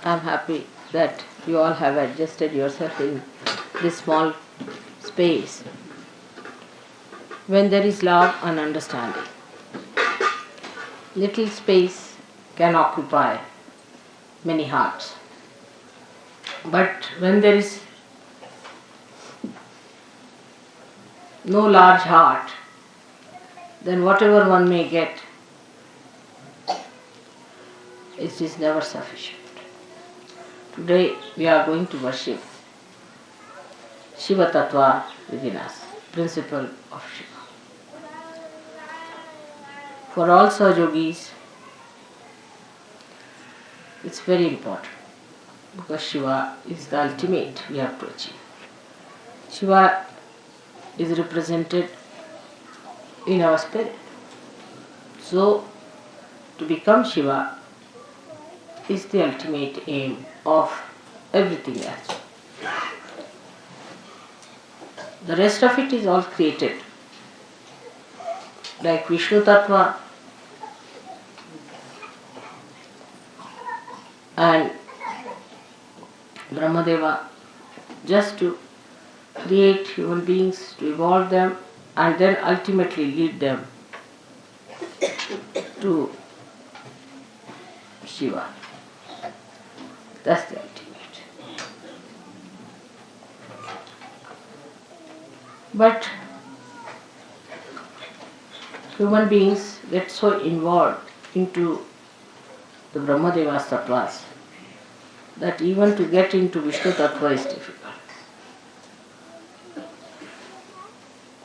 I'm happy that you all have adjusted yourself in this small space. When there is love and understanding, little space can occupy many hearts. But when there is no large heart, then whatever one may get, it is never sufficient. Today we are going to worship Shiva Tattva within us, principle of Shiva. For all Sahajogis, it's very important because Shiva is the ultimate we have to achieve. Shiva is represented in our spirit. So, to become Shiva is the ultimate aim of everything else. The rest of it is all created. Like Vishnu Tattva and Brahmadeva, just to create human beings, to evolve them, and then ultimately lead them to Shiva. That's the ultimate. But human beings get so involved into the Brahmadeva's tattvas that even to get into Vishnu Tattva is difficult.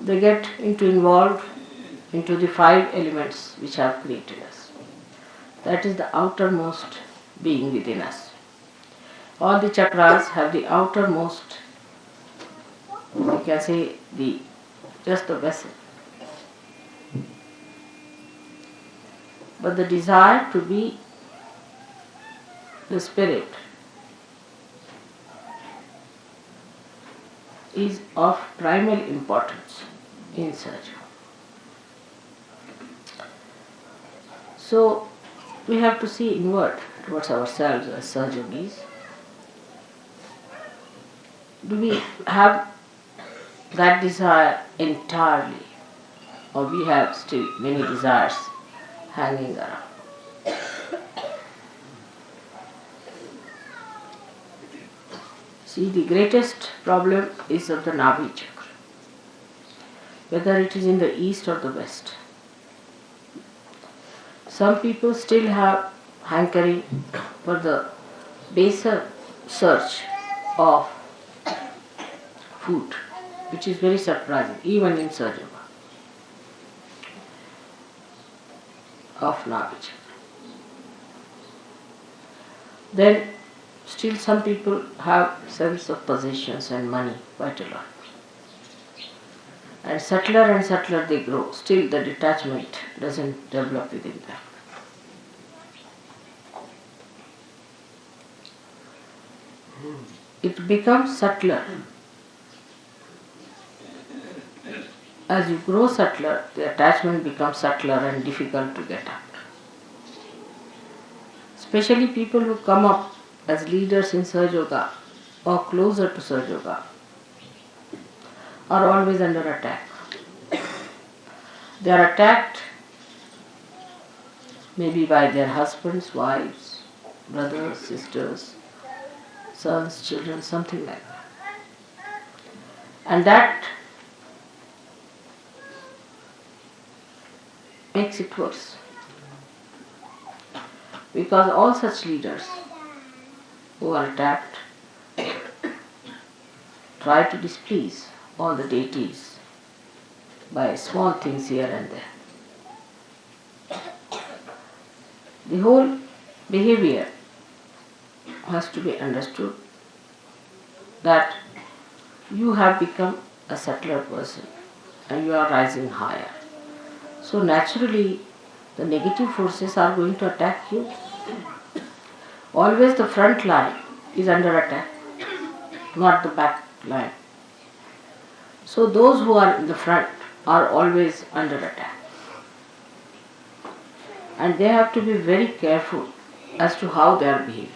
They get involved into the 5 elements which have created us. That is the outermost being within us. All the chakras have the outermost, you can say, just the vessel. But the desire to be the spirit is of primal importance in Sahaja. So we have to see inward towards ourselves as Sahajogis. Do we have that desire entirely, or we have still many desires hanging around? See, the greatest problem is of the Nabhi chakra, whether it is in the east or the west. Some people still have hankering for the baser search of food, which is very surprising, even in Sahaja of Nabhi chakra. Then still some people have sense of possessions and money quite a lot. And subtler they grow, still the detachment doesn't develop within them. It becomes subtler. As you grow subtler, the attachment becomes subtler and difficult to get out. Especially people who come up as leaders in Sahaja or closer to Sahaja are always under attack. They are attacked maybe by their husbands, wives, brothers, sisters, sons, children, something like that. And that makes it worse. Because all such leaders who are attacked try to displease all the deities by small things here and there. The whole behavior has to be understood that you have become a subtler person and you are rising higher. So naturally the negative forces are going to attack you. Always the front line is under attack, not the back line. So those who are in the front are always under attack. And they have to be very careful as to how they are behaving.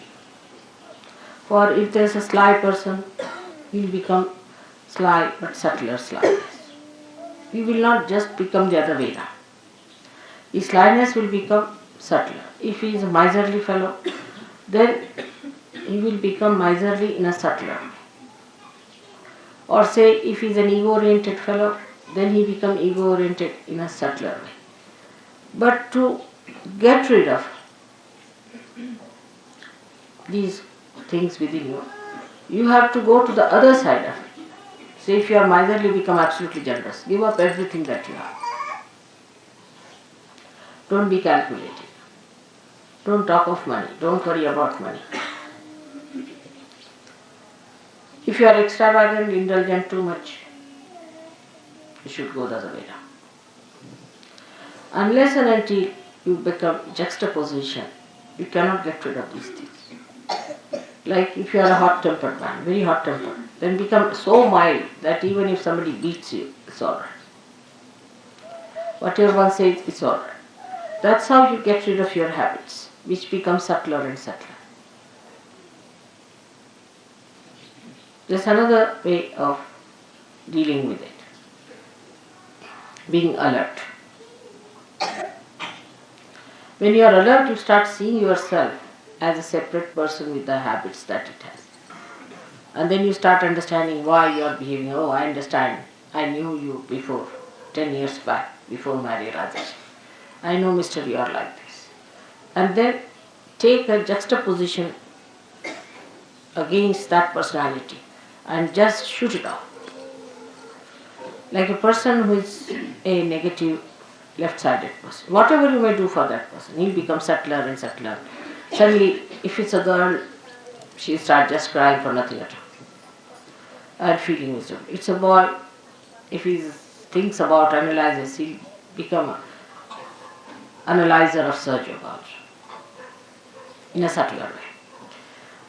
For if there is a sly person, he will become sly but subtler slyness. He will not just become the other way around. His slyness will become subtler. If he is a miserly fellow, then he will become miserly in a subtler way. Or say, if he is an ego-oriented fellow, then he become ego-oriented in a subtler way. But to get rid of these things within you, you have to go to the other side of it. Say, if you are miserly, become absolutely generous. Give up everything that you have. Don't be calculating. Don't talk of money. Don't worry about money. If you are extravagant, indulgent too much, you should go the other way around. Unless and until you become juxtaposition, you cannot get rid of these things. Like if you are a hot-tempered man, very hot-tempered, then become so mild that even if somebody beats you, it's alright. Whatever one says, it's alright. That's how you get rid of your habits, which become subtler and subtler. There's another way of dealing with it. Being alert. When you are alert, you start seeing yourself as a separate person with the habits that it has. And then you start understanding why you are behaving. Oh, I understand. I knew you before, 10 years back, before Mary Rajesh. I know, Mr. You are like this. And then take a juxtaposition against that personality and just shoot it off. Like a person who is a negative, left-sided person. Whatever you may do for that person, he'll become subtler and subtler. Suddenly, if it's a girl, she'll start just crying for nothing at all and feeling miserable. It's a boy, if he thinks about, analyzes, he'll become an analyzer of Sergio also, in a subtler way.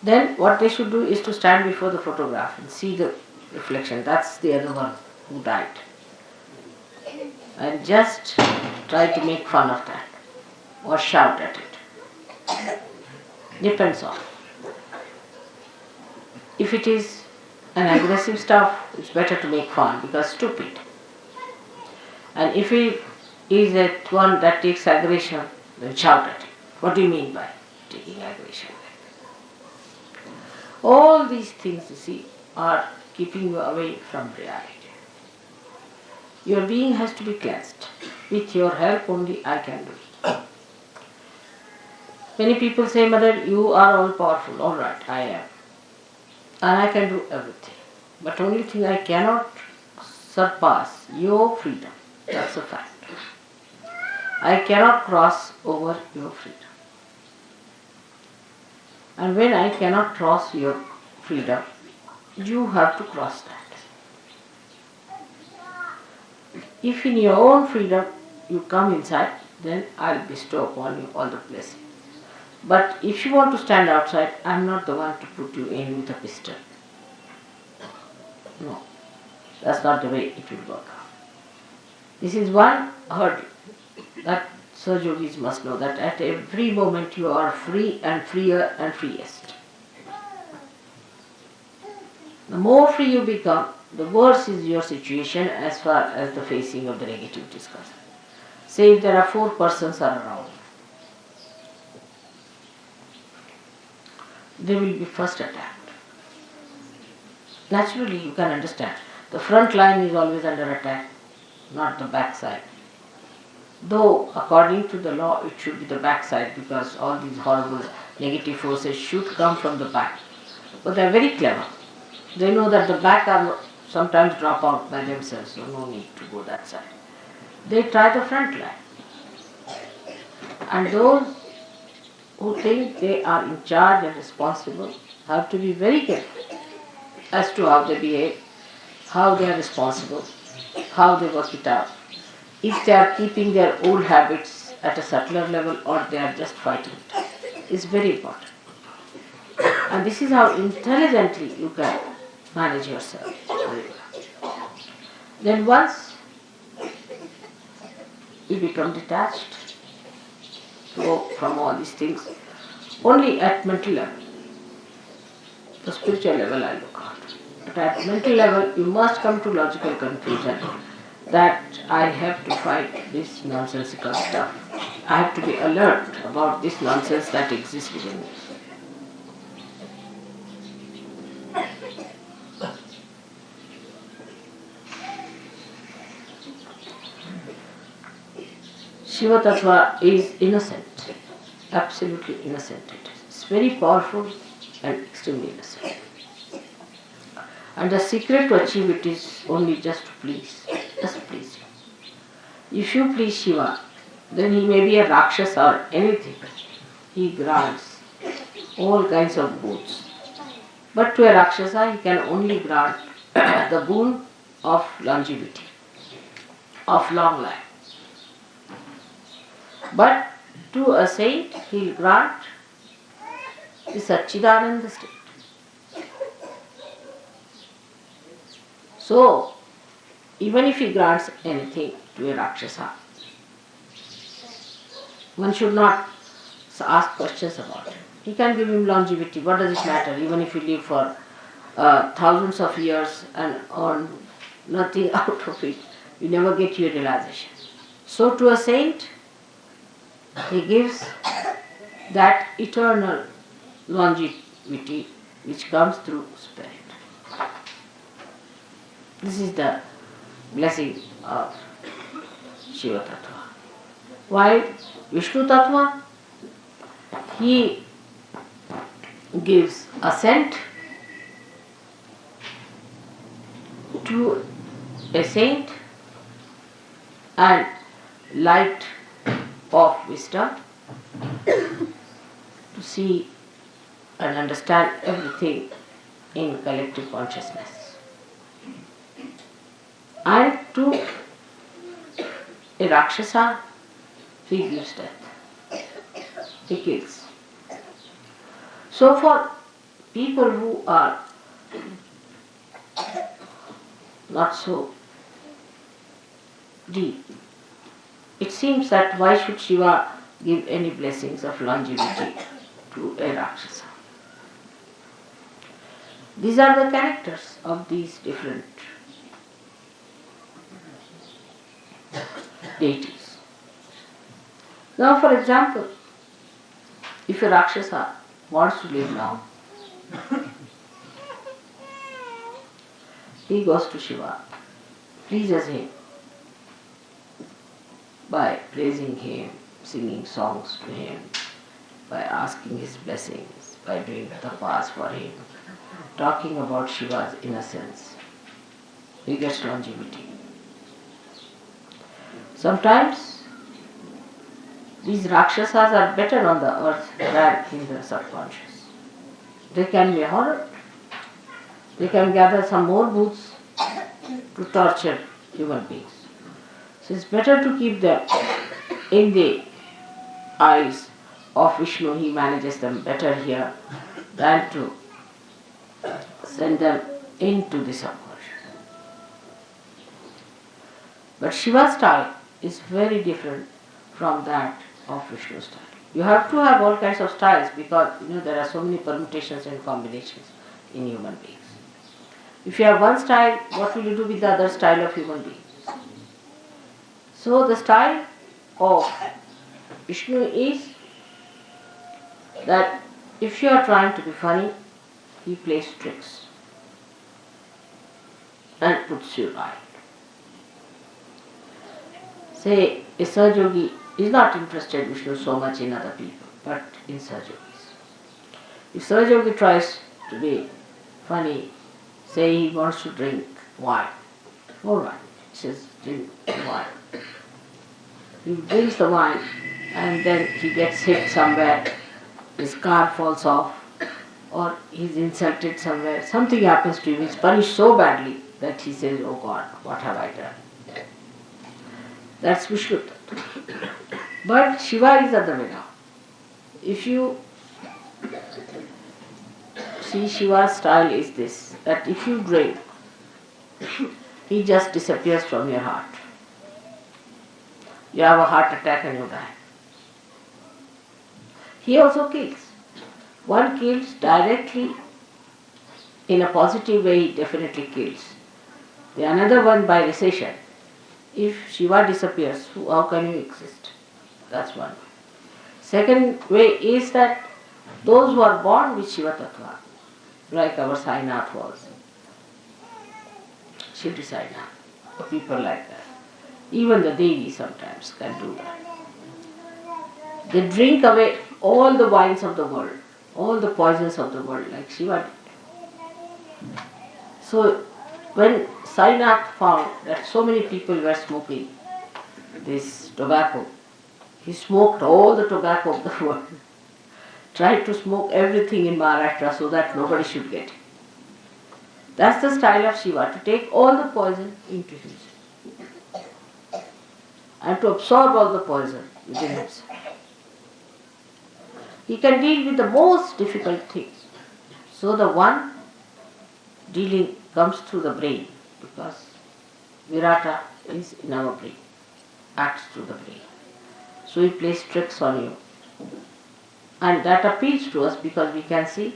Then what they should do is to stand before the photograph and see the reflection. That's the other one who died. And just try to make fun of that or shout at it. Depends on. If it is an aggressive stuff, it's better to make fun because stupid. And if it is at one that takes aggression, then shout at it. What do you mean by taking aggression? All these things, you see, are keeping you away from reality. Your being has to be cleansed. With your help only I can do it. Many people say, Mother, you are all powerful. All right, I am. And I can do everything. But only thing I cannot surpass your freedom. That's a fact. I cannot cross over your freedom. And when I cannot cross your freedom, you have to cross that. If in your own freedom you come inside, then I'll bestow upon you all the blessings. But if you want to stand outside, I'm not the one to put you in with a pistol. No, that's not the way it will work out. This is one hurdle that Sir Yogis must know, that at every moment you are free and freer and freest. The more free you become, the worse is your situation as far as the facing of the negativity is concerned. Say if there are 4 persons around, they will be first attacked. Naturally, you can understand. The front line is always under attack, not the back side. Though, according to the law, it should be the back side because all these horrible negative forces should come from the back. But they are very clever. They know that the back are sometimes drop out by themselves, so no need to go that side. They try the front line. And those who think they are in charge and responsible have to be very careful as to how they behave, how they are responsible, how they work it out. If they are keeping their old habits at a subtler level or they are just fighting it. It's very important. And this is how intelligently you can manage yourself. Then once you become detached from all these things, only at mental level, the spiritual level I look at. But at mental level, you must come to logical conclusion that I have to fight this nonsensical stuff. I have to be alert about this nonsense that exists within me. Shiva Tattva is innocent, absolutely innocent. It's very powerful and extremely innocent. And the secret to achieve it is only just to please, just please him. If you please Shiva, then he may be a Rakshasa or anything. He grants all kinds of boons. But to a Rakshasa, he can only grant the boon of longevity, of long life. But to a saint, he will grant the Satchidananda state. So, even if he grants anything to a Rakshasa, one should not ask questions about it. He can give him longevity. What does it matter? Even if you live for thousands of years and earn nothing out of it, you never get your realization. So to a saint, he gives that eternal longevity which comes through spirit. This is the blessing of Shiva Tattva. While Vishnu Tattva, he gives assent to a saint and light of wisdom to see and understand everything in collective consciousness. And to a Rakshasa, he gives death. He kills. So for people who are not so deep, it seems that why should Shiva give any blessings of longevity to a Rakshasa? These are the characters of these different deities. Now, for example, if a Rakshasa wants to live long, he goes to Shiva, pleases him by praising him, singing songs to him, by asking his blessings, by doing tapas for him, talking about Shiva's innocence. He gets longevity. Sometimes these Rakshasas are better on the earth than in the subconscious. They can be horrid. They can gather some more booths to torture human beings. So it's better to keep them in the eyes of Vishnu. He manages them better here than to send them into the subconscious. But Shiva's style is very different from that of Vishnu's style. You have to have all kinds of styles because there are so many permutations and combinations in human beings. If you have one style, what will you do with the other style of human beings? So the style of Vishnu is that if you are trying to be funny, he plays tricks and puts you right. Say, a Sahajogi is not interested, Vishnu, so much in other people, but in Sahajogis. If Sahajogi tries to be funny, say he wants to drink wine, all right, he says, drink wine. He drinks the wine and then he gets hit somewhere, his car falls off, or he's insulted somewhere, something happens to him, he's punished so badly that he says, oh God, what have I done? That's Vishnu Tattva. But Shiva is other way now. If you see, Shiva's style is this, that if you drink, he just disappears from your heart. You have a heart attack and you die. He also kills. One kills directly in a positive way, it definitely kills. The another one by recession. If Shiva disappears, how can you exist? That's one way. Second way is that those who are born with Shiva Tattva, like our Sainath was, Shivdi Sainath, people like that. Even the Devi sometimes can do that. They drink away all the wines of the world, all the poisons of the world, like Shiva did. So when Sainath found that so many people were smoking this tobacco, he smoked all the tobacco of the world, tried to smoke everything in Maharashtra so that nobody should get it. That's the style of Shiva, to take all the poison into himself and to absorb all the poison within himself. He can deal with the most difficult things. So the one dealing comes through the brain, because Virata is in our brain, acts through the brain. So he plays tricks on you. And that appeals to us because we can see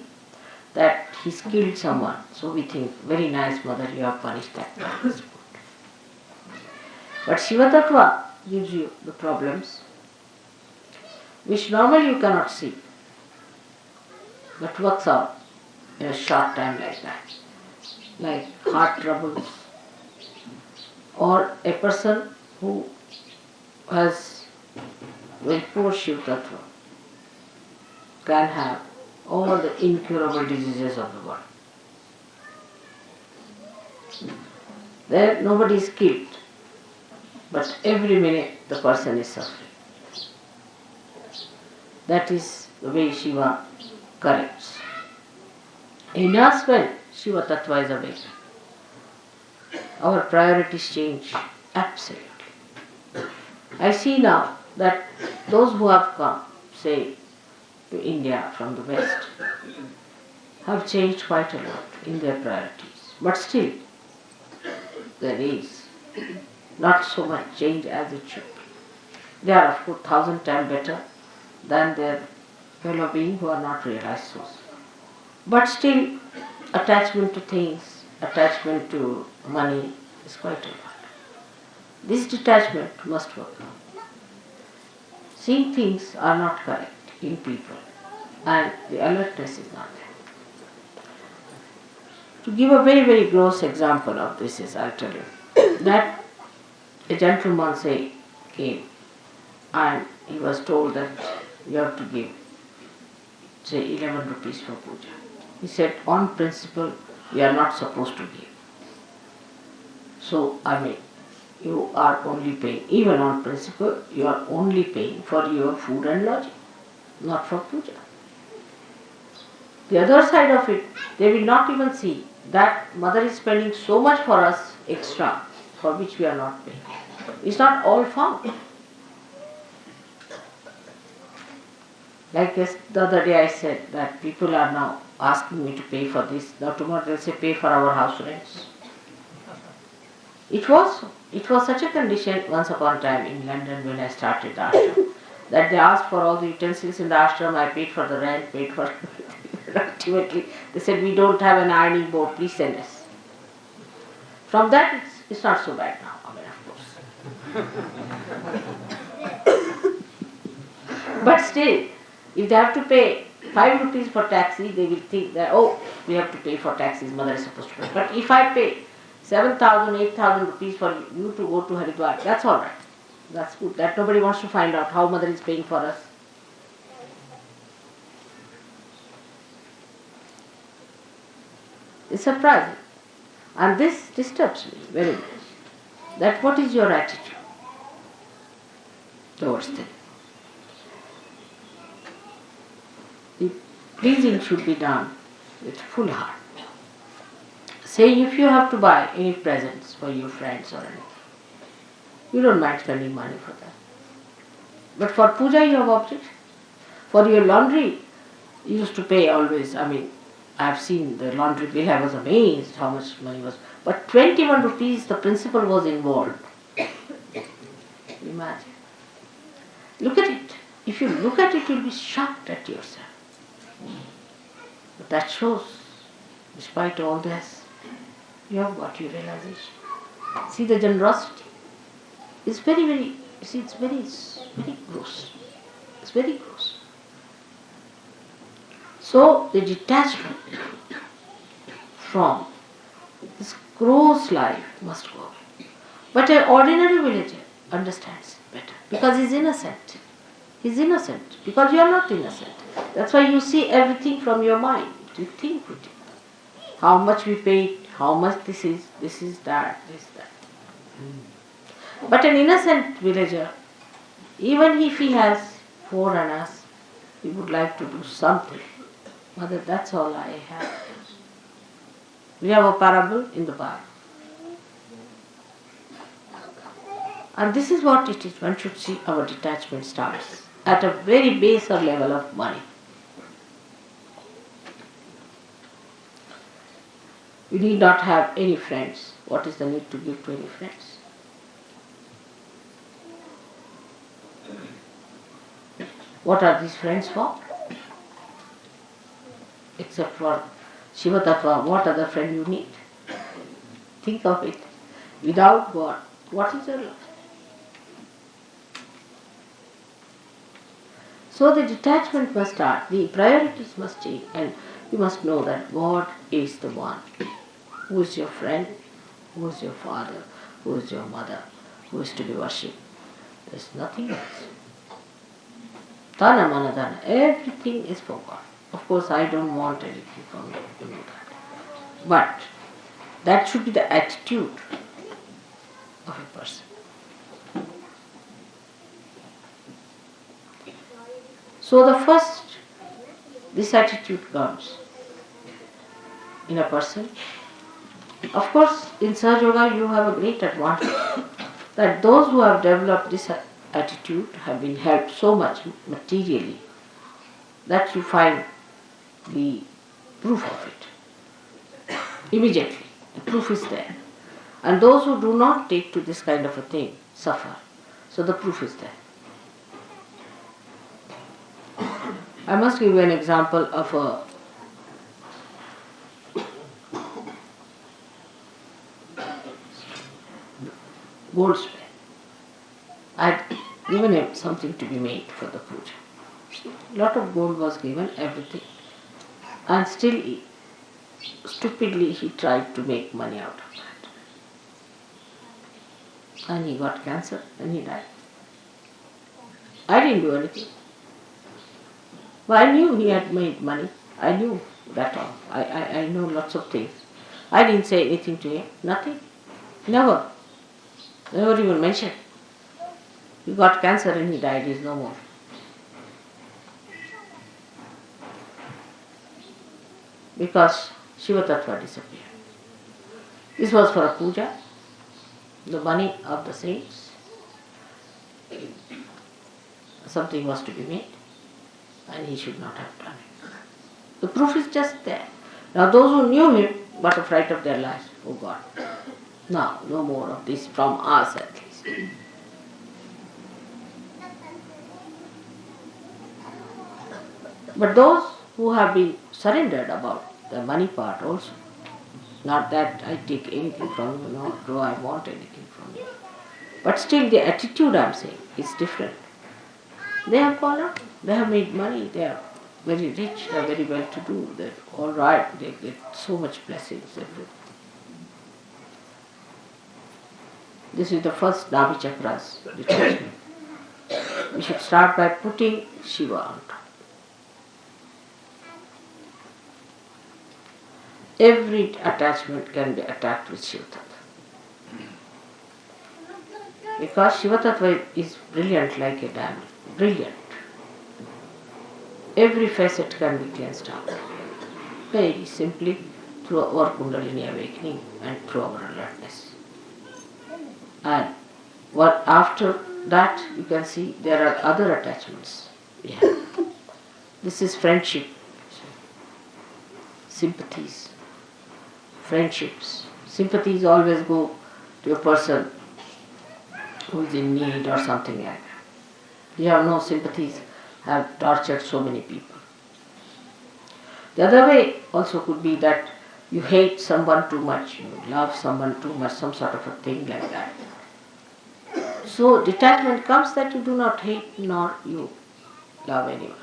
that he's killed someone. So we think, very nice mother, you have punished that man. But Shiva Tattva gives you the problems which normally you cannot see, but works out in a short time like that. Like heart troubles, or a person who has very poor Shiva Tattva can have all the incurable diseases of the world. There nobody is killed, but every minute the person is suffering. That is the way Shiva corrects. In us, when Shiva Tattva is awakened, our priorities change absolutely. I see now that those who have come, say, to India from the West, have changed quite a lot in their priorities. But still, there is not so much change as it should be. They are, of course, 1,000 times better than their fellow beings who are not realized souls. But still, attachment to things, attachment to money is quite a lot. This detachment must work out. Seeing things are not correct in people, and the alertness is not there. To give a very, very gross example of this is, I'll tell you, that a gentleman, say, came and he was told that you have to give, say, 11 rupees for puja. He said, on principle, you are not supposed to give. So, you are only paying, even on principle, you are only paying for your food and lodging, not for puja. The other side of it, they will not even see that mother is spending so much for us extra, for which we are not paying. It's not all found. Like this, the other day I said that people are now asking me to pay for this. Now tomorrow they'll say pay for our house rents. It was such a condition once upon a time in London when I started the ashram, that they asked for all the utensils in the ashram, I paid for the rent, paid for ultimately they said we don't have an ironing board, please send us. From that it's not so bad now, of course. But still, if they have to pay 5 rupees for taxi, they will think that, oh, we have to pay for taxis, mother is supposed to pay. But if I pay 7,000, 8,000 rupees for you to go to Haridwar, that's all right. That's good. That nobody wants to find out how mother is paying for us. It's surprising. And this disturbs me very much. That what is your attitude towards them? The pleasing should be done with full heart. Say if you have to buy any presents for your friends or anything, you don't mind spending money for that. But for puja you have objection. For your laundry, you used to pay always. I have seen the laundry bill, I was amazed how much money was. But 21 rupees, the principal was involved. Imagine. Look at it. If you look at it, you'll be shocked at yourself. But that shows Despite all this, you have got your realization. See, the generosity is very, very, you see, it's very gross. It's very gross. So, the detachment from this gross life must go. But an ordinary villager understands better because he's innocent. He's innocent because you are not innocent. That's why you see everything from your mind. You think with it. How much we paid, how much this is that, this, that. But an innocent villager, even if he has 4 annas, he would like to do something. Mother, that's all I have. We have a parable in the Bible. And this is what it is. One should see our detachment starts at a very baser level of money. You need not have any friends. What is the need to give to any friends? What are these friends for? Except for Shiva Tattva, what other friend you need? Think of it. Without God, what is your life? So the detachment must start, the priorities must change, and you must know that God is the one who is your friend, who is your father, who is your mother, who is to be worshipped. There is nothing else. Tana mana dana, everything is for God. Of course, I don't want anything from you, you know that. But that should be the attitude of a person. So the first, this attitude comes in a person. Of course, in Sahaja Yoga you have a great advantage that those who have developed this attitude have been helped so much materially that you find the proof of it. Immediately, the proof is there. And those who do not take to this kind of a thing suffer. So the proof is there. I must give you an example of a goldsmith. I had given him something to be made for the puja. A lot of gold was given, everything. And still, stupidly, he tried to make money out of that. And he got cancer and he died. I didn't do anything. But I knew he had made money. I knew that all. I know lots of things. I didn't say anything to him. Nothing. Never. Never even mentioned. He got cancer and he died. He is no more. Because Shiva Tattva disappeared. This was for a puja, the money of the saints. Something was to be made, and he should not have done it. The proof is just there. Now those who knew him got a fright of their lives. Oh God, now no more of this from us at least. But those who have been surrendered about the money part also, not that I take anything from you, nor do I want anything from you. But still the attitude I am saying is different. They have gone out, they have made money, they are very rich, they are very well to do, they are all right, they get so much blessings, everything. This is the first Navi Chakras detachment. We should start by putting Shiva on top. Every attachment can be attacked with Shiva Tattva. Because Shiva Tattva is brilliant like a diamond. Brilliant. Every facet can be cleansed out. Very simply through our Kundalini awakening and through our alertness. And what after that you can see there are other attachments we have. This is friendship, sympathies, friendships. Sympathies always go to a person who is in need or something like that. You have no sympathies, have tortured so many people. The other way also could be that You hate someone too much, you love someone too much, some sort of a thing like that. So detachment comes that you do not hate nor you love anyone.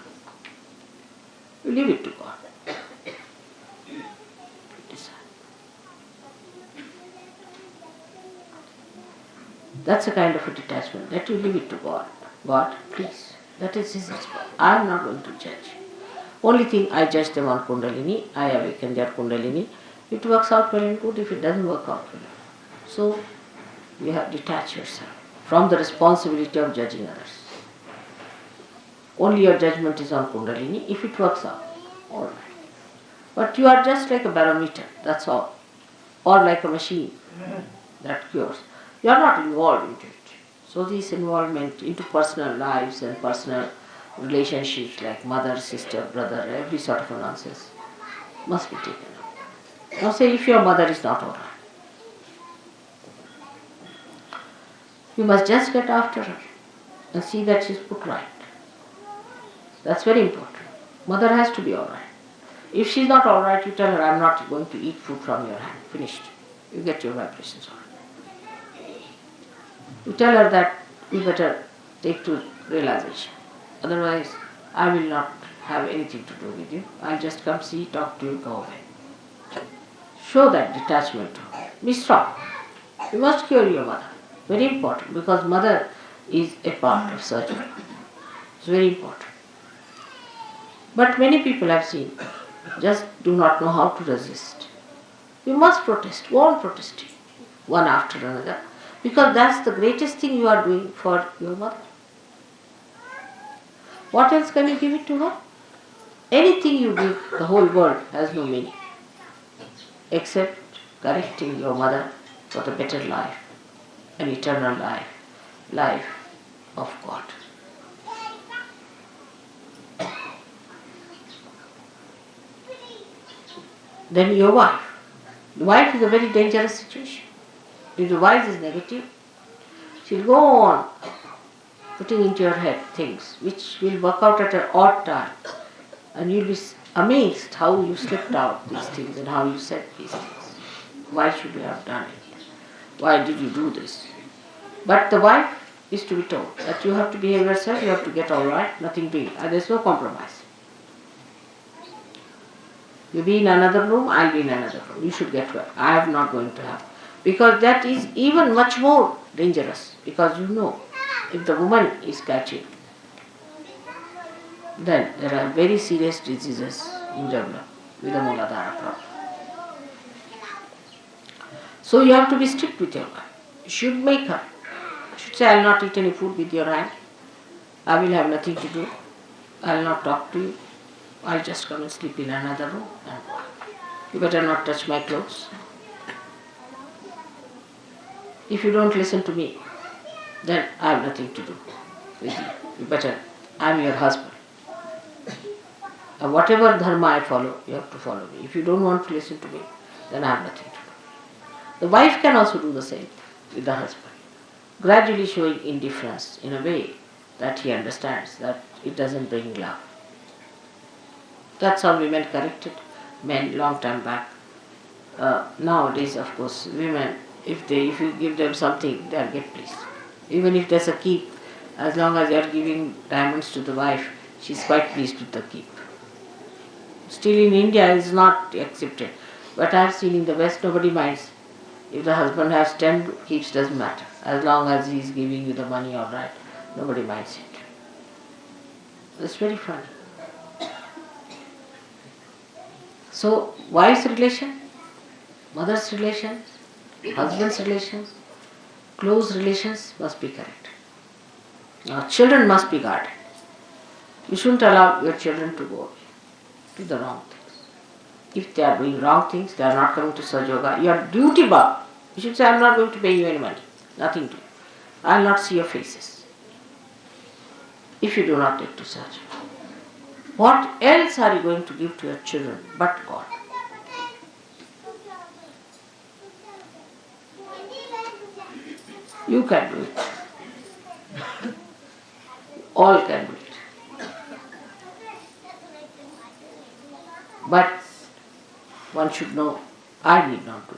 You leave it to God. That's a kind of a detachment, that you leave it to God. God, please. That is His response. I am not going to judge. Only thing, I judge them on Kundalini, I awaken their Kundalini. It works out well and good, if it doesn't work out well. So, you have to detach yourself from the responsibility of judging others. Only your judgment is on Kundalini, if it works out, all right. But you are just like a barometer, that's all. Or like a machine that cures. You are not involved into it. So this involvement into personal lives and personal relationships like mother, sister, brother, every sort of a nonsense must be taken up. Now say if your mother is not alright, you must just get after her and see that she is put right. That's very important. Mother has to be alright. If she is not alright, you tell her, I am not going to eat food from your hand. Finished. You get your vibrations on. You tell her that you better take to realization. Otherwise, I will not have anything to do with you. I'll just come see, talk to you, go away. Show that detachment to her. Be strong. You must cure your mother. Very important, because mother is a part of surgery. It's very important. But many people I've seen just do not know how to resist. You must protest. Go on protesting, one after another, because that's the greatest thing you are doing for your mother. What else can you give it to her? Anything you give, the whole world has no meaning, except correcting your mother for the better life, an eternal life, life of God. Then your wife. The wife is a very dangerous situation. If the wife is negative, she'll go on putting into your head things which will work out at an odd time. And you'll be amazed how you slipped out these things and how you said these things. Why should you have done it? Why did you do this? But the wife is to be told that you have to behave yourself, you have to get all right, nothing doing. There's no compromise. You be in another room, I'll be in another room. You should get well. I am not going to have. Because that is even much more dangerous. Because you know, if the woman is catching, then there are very serious diseases you develop with the Mooladhara problem. So you have to be strict with your wife. You should make her. You should say, I will not eat any food with your hand. I will have nothing to do. I will not talk to you. I'll just come and sleep in another room. And you better not touch my clothes. If you don't listen to me, then I have nothing to do with you. You better, I'm your husband. And whatever dharma I follow, you have to follow me. If you don't want to listen to me, then I have nothing to do. The wife can also do the same with the husband, gradually showing indifference in a way that he understands that it doesn't bring love. That's how women corrected men long time back. Nowadays, of course, women, if you give them something, they'll get pleased. Even if there's a keep, as long as you're giving diamonds to the wife, she's quite pleased with the keep. Still in India, it's not accepted. But I've seen in the West, nobody minds. If the husband has 10 keeps, doesn't matter. As long as he's giving you the money, all right, nobody minds it. It's very funny. So, wife's relation, mother's relations, husband's relations, close relations must be correct. Now, children must be guarded. You shouldn't allow your children to go to the wrong things. If they are doing wrong things, they are not coming to Saj Yoga, you are duty bound. You should say, I am not going to pay you any money. Nothing to do. I will not see your faces. If you do not take to Saj. What else are you going to give to your children but God? You can do it. All can do it. But one should know I need not do.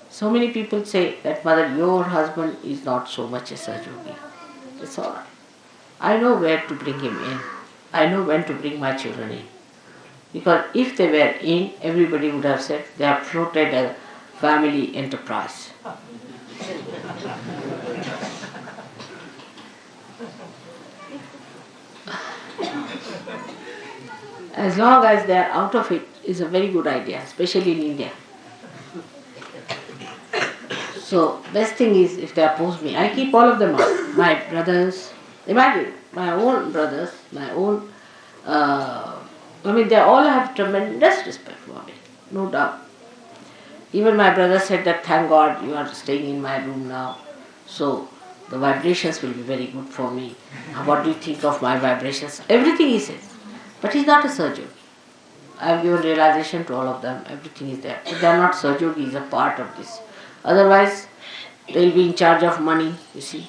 So many people say that, mother, your husband is not so much a Sahajogi. It's all right. I know where to bring him in. I know when to bring my children in. Because if they were in, everybody would have said they have floated a family enterprise. As long as they are out of it is a very good idea, especially in India. So best thing is if they oppose me, I keep all of them out. My brothers, imagine, my own brothers, my own, they all have tremendous respect for me, no doubt. Even my brother said that thank God you are staying in my room now, so the vibrations will be very good for me. What do you think of my vibrations? Everything he says. But he's not a surgeon. I have given realization to all of them, everything is there. But they are not surgeon, he is a part of this. Otherwise, they will be in charge of money, you see.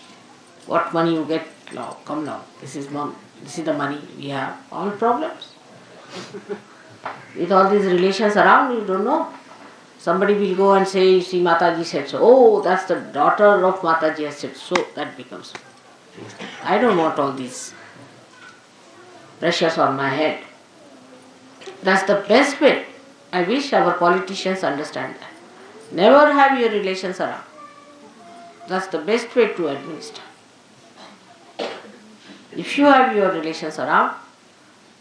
What money you get? Now, come now. This is the money we have. All problems. With all these relations around, you don't know. Somebody will go and say, you see, Mataji said so. Oh, that's the daughter of Mataji has said so. That becomes. I don't want all these pressures on my head. That's the best way. I wish our politicians understand that. Never have your relations around. That's the best way to administer. If you have your relations around,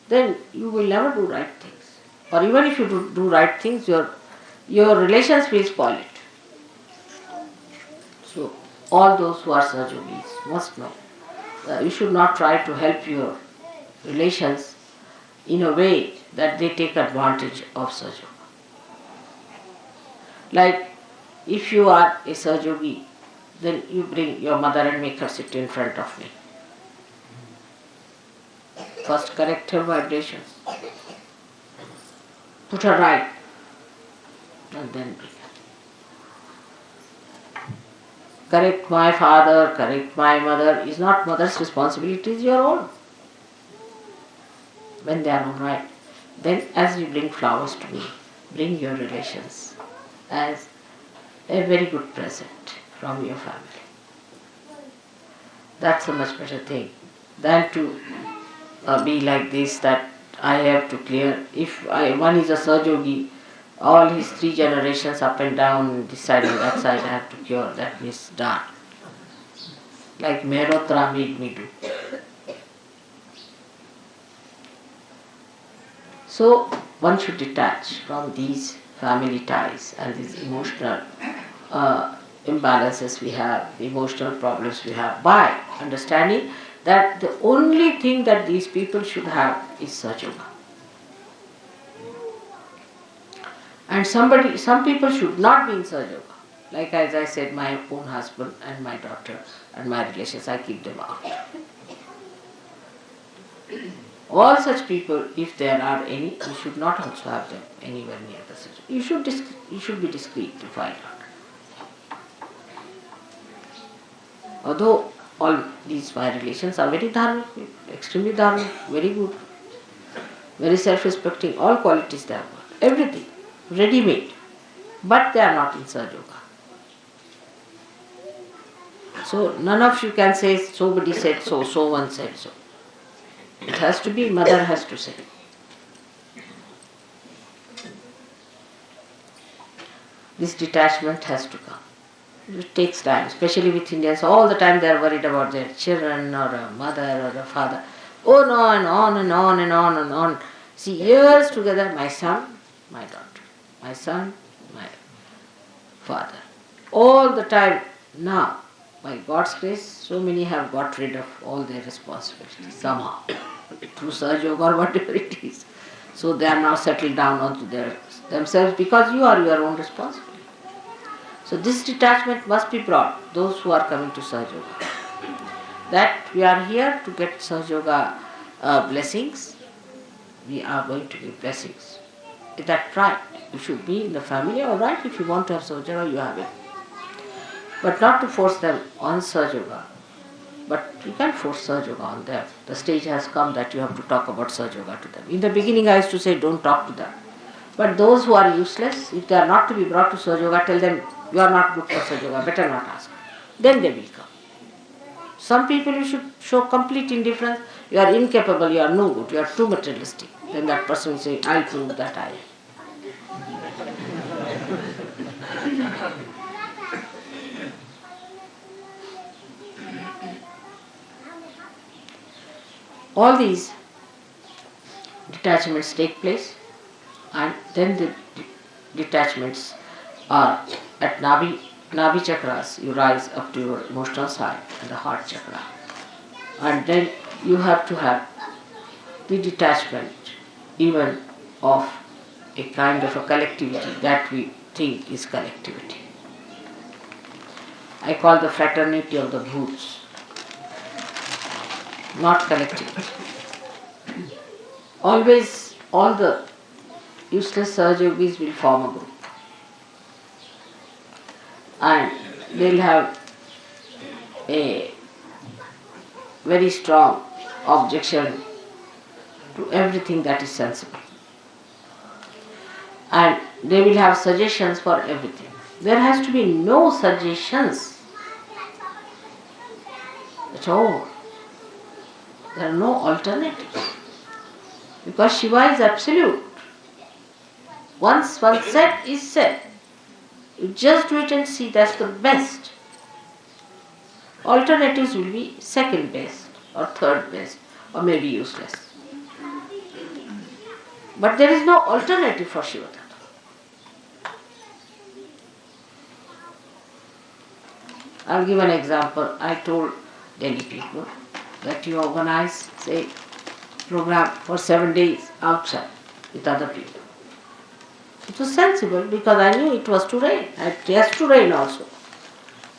then you will never do right things. Or even if you do right things, your relations will spoil it. So, all those who are Sahajogis must know that you should not try to help your relations in a way that they take advantage of Sahajoga. Like, if you are a Sahajogi, then you bring your mother and make her sit in front of me. First correct her vibrations. Put her right. And then bring her. Correct my father, correct my mother is not mother's responsibility, it is your own. When they are all right, then as you bring flowers to me, bring your relations as a very good present from your family. That's a much better thing than to be like this, that I have to clear. If one is a Sahajogi, all his 3 generations up and down, this side and that side, I have to cure. That is done. Like Mehrotra made me do. So one should detach from these family ties and these emotional imbalances we have, the emotional problems we have, by understanding that the only thing that these people should have is Sahajoga. And some people should not be in Sahajoga. Like as I said, my own husband and my daughter and my relations, I keep them out. All such people, if there are any, you should not also have them anywhere near the Sahajoga. You should be discreet to find out. Although all these my relations are very dharmic, extremely dharmic, very good, very self-respecting, all qualities they have got, everything, ready-made, but they are not in Sahajoga. So none of you can say somebody said so, so one said so. It has to be, mother has to say. This detachment has to come. It takes time, especially with Indians. All the time they are worried about their children or a mother or a father. Oh no, and on and on and on and on. See, years together, my son, my daughter. My son, my father. All the time now, by God's grace, so many have got rid of all their responsibilities somehow, through Sahajoga or whatever it is. So they are now settled down onto themselves because you are your own responsibility. So this detachment must be brought, those who are coming to Sahajoga. That we are here to get Sahajoga blessings, we are going to give blessings. That's right. You should be in the family, alright, if you want to have Sahajoga, you have it. But not to force them on Sahajoga. But you can't force Sahajoga on them. The stage has come that you have to talk about Sahajoga to them. In the beginning I used to say, don't talk to them. But those who are useless, if they are not to be brought to Sahaja Yoga, tell them, you are not good for Sahaja Yoga, better not ask. Then they will come. Some people you should show complete indifference, you are incapable, you are no good, you are too materialistic. Then that person will say, I'll prove that I am. All these detachments take place, and then the detachments are at Nabi chakras. You rise up to your emotional side and the heart chakra, and then you have to have the detachment even of a kind of a collectivity that we think is collectivity. I call the fraternity of the bhoots, not collectivity. Always all the useless Sahaja Yogis will form a group, and they'll have a very strong objection to everything that is sensible, and they will have suggestions for everything. There has to be no suggestions at all. There are no alternatives, because Shiva is absolute. Once one said is said. You just do it and see, that's the best. Alternatives will be second best or third best or maybe useless. But there is no alternative for Shiva Tattva. I'll give an example. I told Delhi people that you organize, say, program for 7 days outside with other people. It was sensible because I knew it was to rain. It has to rain also.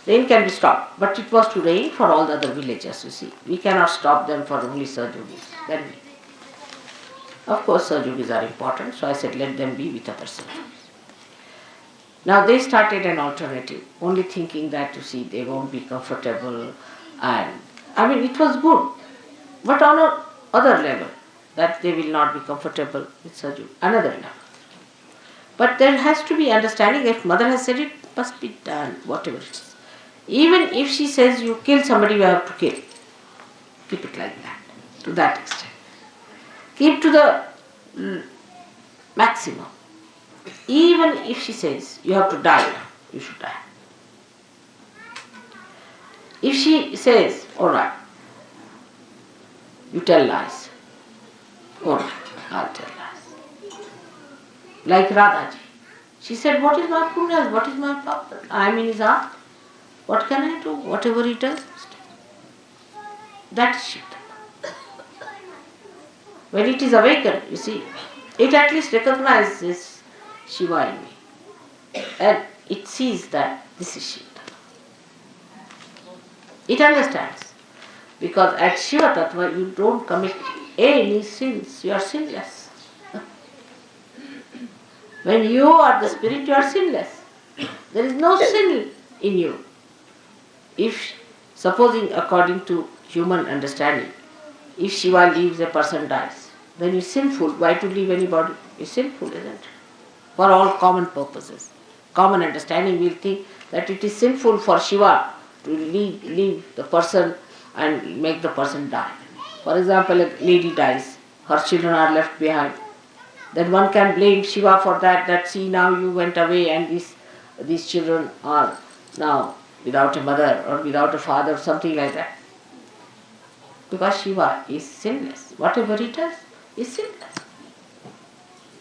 Rain can be stopped, but it was to rain for all the other villages, you see. We cannot stop them for only Sahaja-yogis. Then we. Of course, Sahaja-yogis are important, so I said let them be with other Sahaja-yogis. Now they started an alternative, only thinking that, you see, they won't be comfortable, and it was good, but on another level, that they will not be comfortable with Sahaja, another level. But there has to be understanding. If mother has said it, must be done, whatever it is. Even if she says you kill somebody, you have to kill. Keep it like that, to that extent. Keep to the maximum. Even if she says you have to die, you should die. If she says, alright, you tell lies, alright, I'll tell lies. Like Radhaji. She said, what is my punya? What is my papa? I am in his heart. What can I do? Whatever he does. That is Shiva. When it is awakened, you see, it at least recognizes Shiva in me. And it sees that this is Shiva. It understands. Because at Shiva Tattva, you don't commit any sins. You are sinless. When you are the spirit, you are sinless. There is no sin in you. If, supposing according to human understanding, if Shiva leaves, a person dies, then it's sinful. Why to leave anybody? It's sinful, isn't it? For all common purposes. Common understanding will think that it is sinful for Shiva to leave the person and make the person die. For example, a lady dies, her children are left behind. Then one can blame Shiva for that see, now you went away and these children are now without a mother or without a father, something like that. Because Shiva is sinless. Whatever he does is sinless.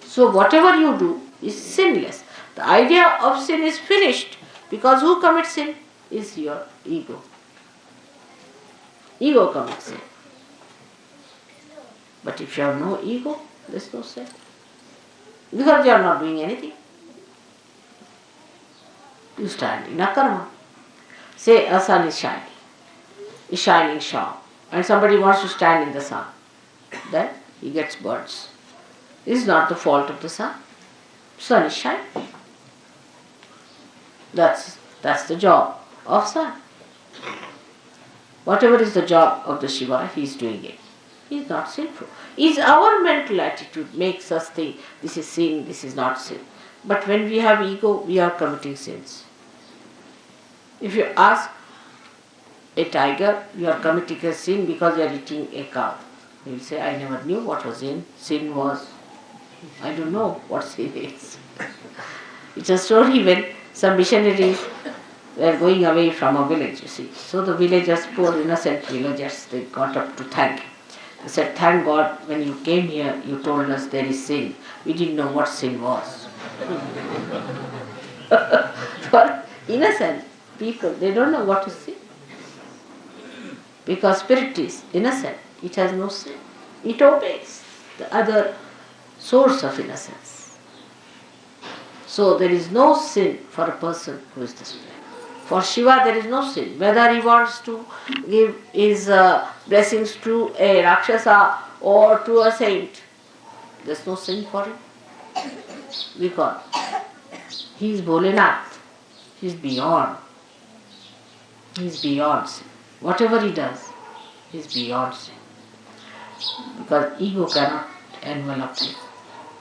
So whatever you do is sinless. The idea of sin is finished, because who commits sin is your ego. Ego commits sin. But if you have no ego, there is no sin. Because you are not doing anything. You stand in a karma. Say a sun is shining sharp, and somebody wants to stand in the sun. Then he gets burns. This is not the fault of the sun. Sun is shining. That's the job of sun. Whatever is the job of the Shiva, he is doing it. He is not sinful. It's our mental attitude makes us think this is sin, this is not sin. But when we have ego, we are committing sins. If you ask a tiger, you are committing a sin because you are eating a cow. He will say, I never knew what was sin. Sin was, I don't know what sin is. It's a story when some missionaries were going away from a village, you see. So the villagers, poor innocent villagers, they got up to thank him. They said, thank God when you came here, you told us there is sin. We didn't know what sin was. For innocent people, they don't know what is sin. Because spirit is innocent, it has no sin. It obeys the other source of innocence. So there is no sin for a person who is the spirit. For Shiva there is no sin. Whether he wants to give his blessings to a Rakshasa or to a saint, there is no sin for him. Because he is Bholenath. He is beyond. He is beyond sin. Whatever he does, he is beyond sin. Because ego cannot envelop him.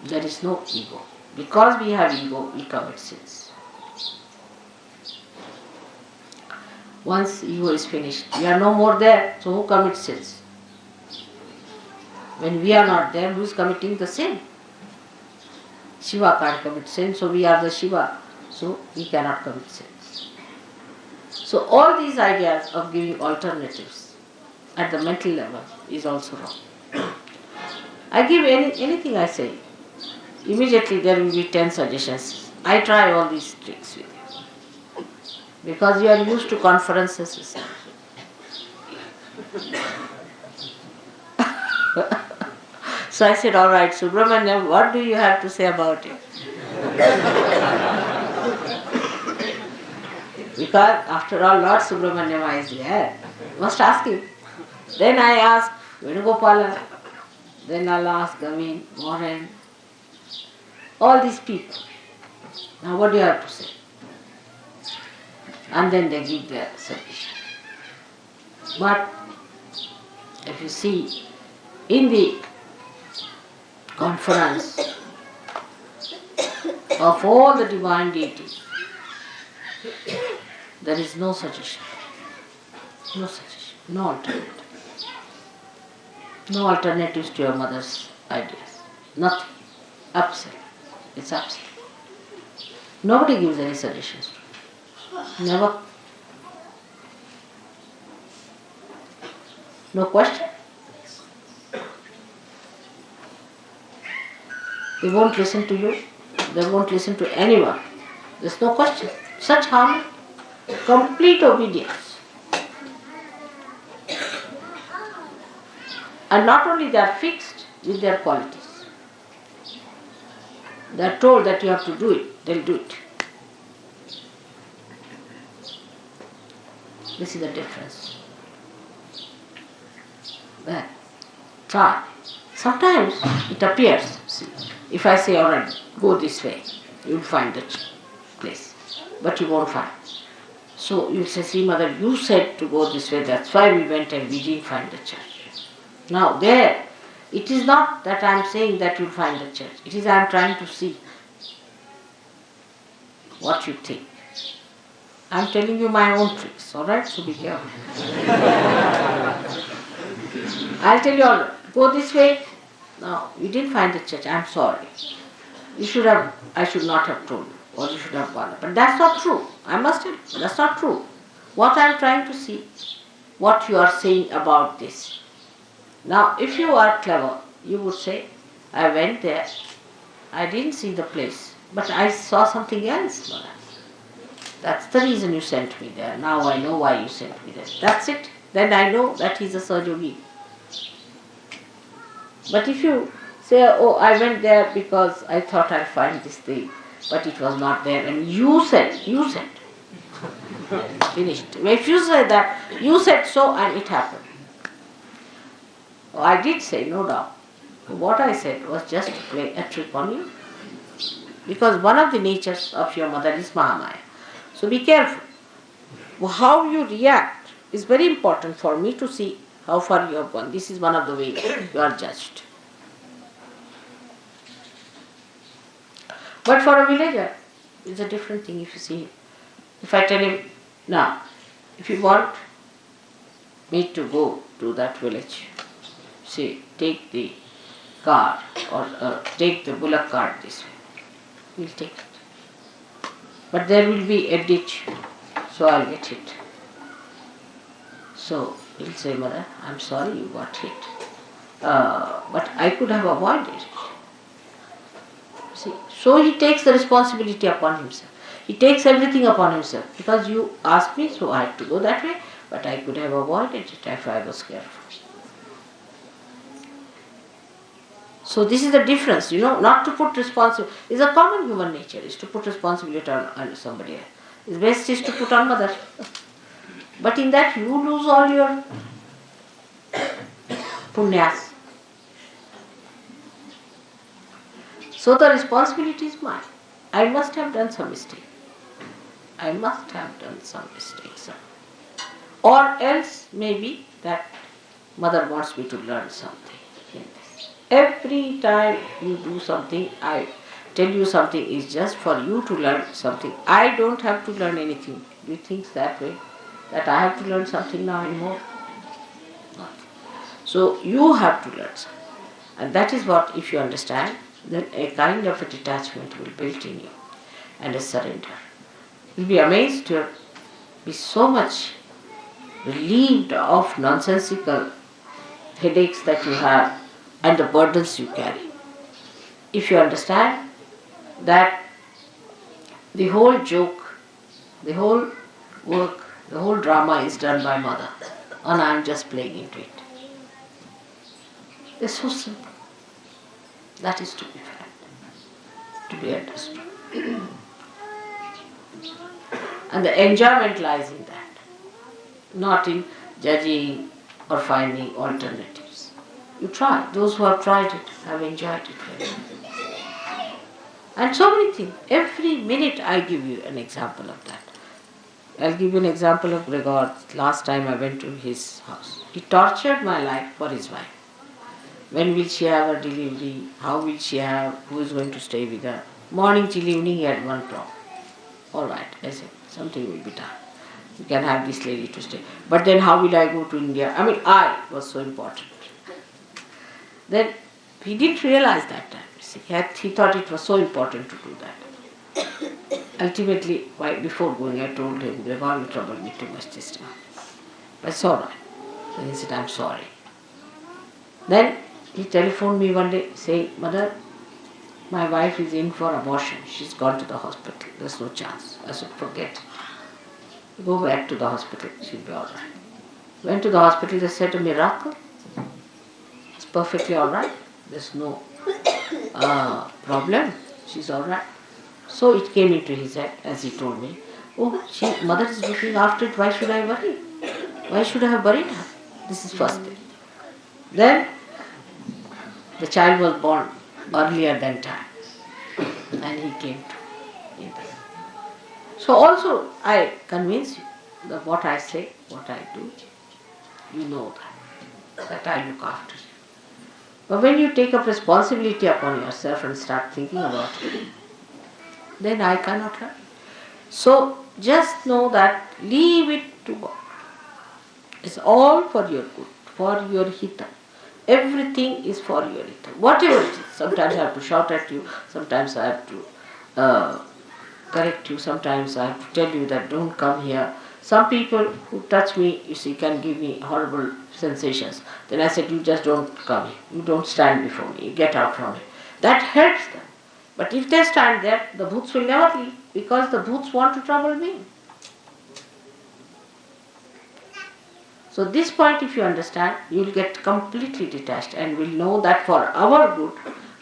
There is no ego. Because we have ego, we commit sins. Once ego is finished, we are no more there, so who commits sins? When we are not there, who is committing the sin? Shiva can't commit sin, so we are the Shiva, so we cannot commit sins. So all these ideas of giving alternatives at the mental level is also wrong. I give anything I say, immediately there will be 10 suggestions. I try all these tricks with you. Because you are used to conferences, you see. So I said, all right, Subramanyam, what do you have to say about it? Because after all, Lord Subramanyam is there. Must ask him. Then I ask Venugopala. Then I'll ask Gavin, Warren, all these people. Now what do you have to say? And then they give their submission. But if you see, in the conference of all the divine deities, there is no suggestion. No suggestion. No alternative. No alternatives to your mother's ideas. Nothing. Absolute. It's absolute. Nobody gives any suggestions to you. Never. No question. They won't listen to you. They won't listen to anyone. There's no question. Such harmony. Complete obedience. And not only they are fixed with their qualities. They are told that you have to do it. They'll do it. This is the difference. Well, try. Sometimes it appears. See, if I say, all right, go this way, you'll find the place. But you won't find. So you'll say, see mother, you said to go this way, that's why we went and we didn't find the church. Now there, it is not that I am saying that you'll find the church. It is I am trying to see what you think. I am telling you my own tricks, alright? So be careful. I'll tell you all, go this way. No, you didn't find the church, I'm sorry. I should not have told you, or you should have gone. But that's not true. I must tell you, that's not true. What I am trying to see, what you are saying about this. Now, if you are clever, you would say, I went there, I didn't see the place, but I saw something else, Mother. That's the reason you sent me there. Now I know why you sent me there. That's it. Then I know that he's a Sahajogi. But if you say, oh, I went there because I thought I'd find this thing, but it was not there, and you said. Finished. If you say that, you said so and it happened. Oh, I did say, no doubt. What I said was just to play a trick on you. Because one of the natures of your mother is Mahamaya. So be careful. How you react is very important for me to see how far you have gone. This is one of the ways you are judged. But for a villager, it's a different thing if you see him. If I tell him, now, if you want me to go to that village, say, take the car or take the bullock cart this way, he'll take it. But there will be a ditch, so I'll get hit. So he'll say, Mother, I'm sorry you got hit. But I could have avoided it. See, so he takes the responsibility upon himself. He takes everything upon himself. Because you asked me, so I had to go that way, but I could have avoided it if I was careful. So this is the difference, not to put responsibility. It's a common human nature, is to put responsibility on somebody else. It's best is to put on mother. But in that you lose all your punyas. So the responsibility is mine. I must have done some mistake. I must have done some mistakes. Or else maybe that mother wants me to learn something in this. Every time you do something, I tell you something is just for you to learn something. I don't have to learn anything. Do you think that way? That I have to learn something now anymore? Not. So you have to learn something. And that is what, if you understand, then a kind of a detachment will build in you and a surrender. You'll be amazed, you'll be so much relieved of nonsensical headaches that you have and the burdens you carry. If you understand that the whole joke, the whole work, the whole drama is done by mother and I am just playing into it. It's so simple. That is to be felt, to be understood. And the enjoyment lies in that, not in judging or finding alternatives. You try. Those who have tried it have enjoyed it very much. And so many things. Every minute I give you an example of that. I'll give you an example of Gregor. Last time I went to his house. He tortured my life for his wife. When will she have her delivery? How will she have? Who is going to stay with her? Morning till evening he had one problem. All right, I said, something will be done. You can have this lady to stay. But then how will I go to India? I was so important. Then he didn't realize that time. See, he thought it was so important to do that. Ultimately, before going, I told him, Gregor, you troubled me too much this time. That's all right. Then he said, I'm sorry. Then he telephoned me one day saying, Mother, my wife is in for abortion. She's gone to the hospital. There's no chance. I said, forget it. Go back to the hospital. She'll be all right. Went to the hospital. They said, a miracle. It's perfectly all right. There's no problem. She's all right. So it came into his head, as he told me, mother is looking after it. Why should I worry? Why should I have buried her? This is first thing. Then the child was born earlier than time, and he came to India. So also I convince you that what I say, what I do, you know that I look after you. But when you take up responsibility upon yourself and start thinking about it, then I cannot help. So just know that leave it to God. It's all for your good, for your hita. Everything is for your hita. Whatever it is. Sometimes I have to shout at you, sometimes I have to correct you, sometimes I have to tell you that don't come here. Some people who touch me, you see, can give me horrible sensations. Then I said, you just don't come here. You don't stand before me. You get out from it. That helps them. But if they stand there, the bhoots will never leave, because the bhoots want to trouble me. So this point, if you understand, you will get completely detached and will know that for our good,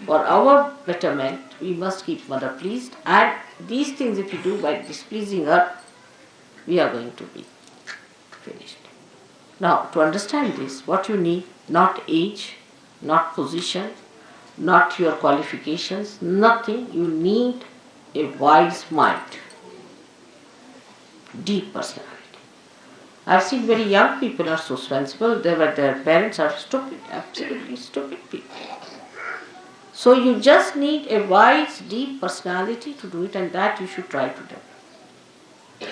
for our betterment, we must keep mother pleased. And these things, if you do by displeasing her, we are going to be finished. Now, to understand this, what you need, not age, not position, not your qualifications, nothing. You need a wise mind, deep personality. I've seen very young people are so sensible, their parents are stupid, absolutely stupid people. So you just need a wise, deep personality to do it, and that you should try to do.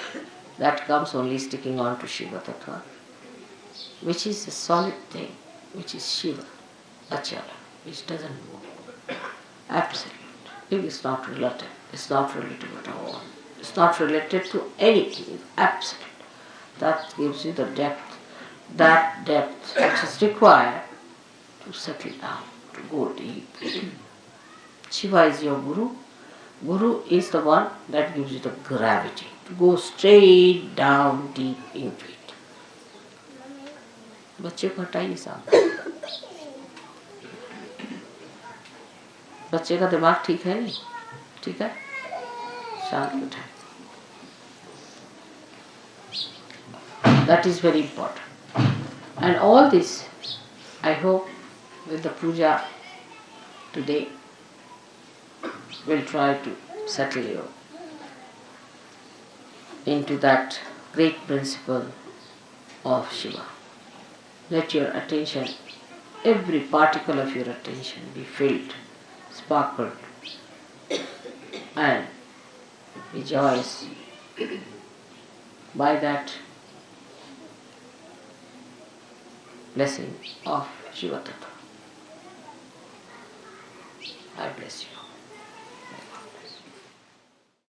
That comes only sticking on to Shiva Tattva, which is a solid thing, which is Shiva, Achala, which doesn't move. Absolute. It is not relative. It's not relative at all. It's not related to anything. It's absolute. That gives you the depth, that depth which is required to settle down, to go deep. Shiva is your Guru. Guru is the one that gives you the gravity to go straight down deep into it. बच्चे को हटाइए सामने. बच्चे का दिमाग ठीक है नहीं? ठीक है? शांत बैठाइए. That is very important. And all this, I hope, with the puja today, will try to settle you into that great principle of Shiva. Let your attention, every particle of your attention be filled, sparkled, and rejoice by that blessing of Shiva Tattva. I bless you.